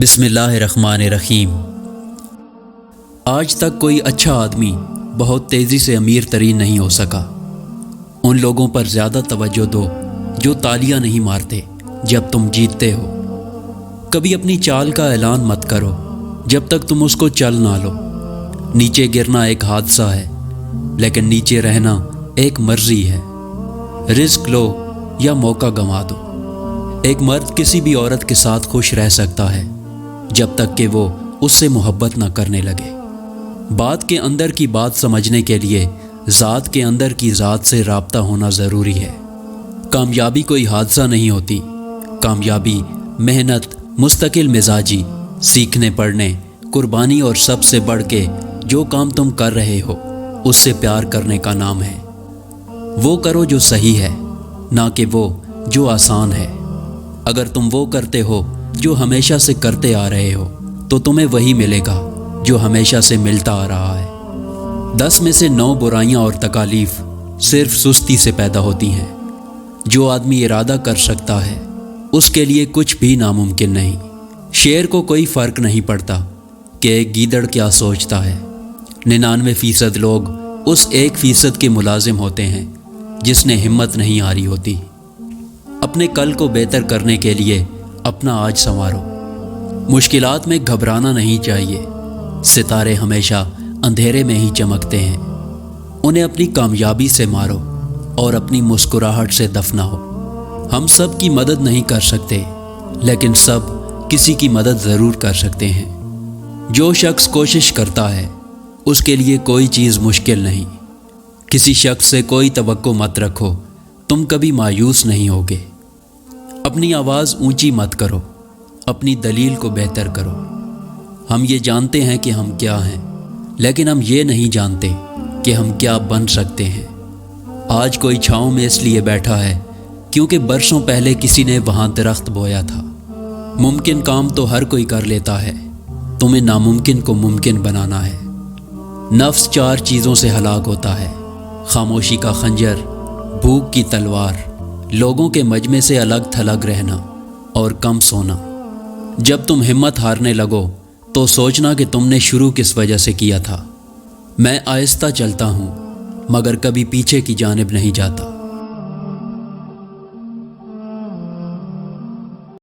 بسم اللہ الرحمن الرحیم۔ آج تک کوئی اچھا آدمی بہت تیزی سے امیر ترین نہیں ہو سکا۔ ان لوگوں پر زیادہ توجہ دو جو تالیاں نہیں مارتے جب تم جیتتے ہو۔ کبھی اپنی چال کا اعلان مت کرو جب تک تم اس کو چل نہ لو۔ نیچے گرنا ایک حادثہ ہے، لیکن نیچے رہنا ایک مرضی ہے۔ رزق لو یا موقع گنوا دو۔ ایک مرد کسی بھی عورت کے ساتھ خوش رہ سکتا ہے جب تک کہ وہ اس سے محبت نہ کرنے لگے۔ بات کے اندر کی بات سمجھنے کے لیے ذات کے اندر کی ذات سے رابطہ ہونا ضروری ہے۔ کامیابی کوئی حادثہ نہیں ہوتی، کامیابی محنت، مستقل مزاجی، سیکھنے پڑھنے، قربانی اور سب سے بڑھ کے جو کام تم کر رہے ہو اس سے پیار کرنے کا نام ہے۔ وہ کرو جو صحیح ہے، نہ کہ وہ جو آسان ہے۔ اگر تم وہ کرتے ہو جو ہمیشہ سے کرتے آ رہے ہو تو تمہیں وہی ملے گا جو ہمیشہ سے ملتا آ رہا ہے۔ 10 میں سے 9 برائیاں اور تکالیف صرف سستی سے پیدا ہوتی ہیں۔ جو آدمی ارادہ کر سکتا ہے اس کے لیے کچھ بھی ناممکن نہیں۔ شیر کو کوئی فرق نہیں پڑتا کہ ایک گیدڑ کیا سوچتا ہے۔ 99% لوگ اس 1% کے ملازم ہوتے ہیں جس نے ہمت نہیں ہاری ہوتی۔ اپنے کل کو بہتر کرنے کے لیے اپنا آج سنوارو۔ مشکلات میں گھبرانا نہیں چاہیے۔ ستارے ہمیشہ اندھیرے میں ہی چمکتے ہیں۔ انہیں اپنی کامیابی سے مارو اور اپنی مسکراہٹ سے دفناؤ۔ ہم سب کی مدد نہیں کر سکتے، لیکن سب کسی کی مدد ضرور کر سکتے ہیں۔ جو شخص کوشش کرتا ہے اس کے لیے کوئی چیز مشکل نہیں۔ کسی شخص سے کوئی توقع مت رکھو، تم کبھی مایوس نہیں ہوگے۔ اپنی آواز اونچی مت کرو، اپنی دلیل کو بہتر کرو۔ ہم یہ جانتے ہیں کہ ہم کیا ہیں، لیکن ہم یہ نہیں جانتے کہ ہم کیا بن سکتے ہیں۔ آج کوئی چھاؤں میں اس لیے بیٹھا ہے کیونکہ برسوں پہلے کسی نے وہاں درخت بویا تھا۔ ممکن کام تو ہر کوئی کر لیتا ہے، تمہیں ناممکن کو ممکن بنانا ہے۔ نفس 4 چیزوں سے ہلاک ہوتا ہے: خاموشی کا خنجر، بھوک کی تلوار، لوگوں کے مجمع سے الگ تھلگ رہنا اور کم سونا۔ جب تم ہمت ہارنے لگو تو سوچنا کہ تم نے شروع کس وجہ سے کیا تھا۔ میں آہستہ چلتا ہوں مگر کبھی پیچھے کی جانب نہیں جاتا۔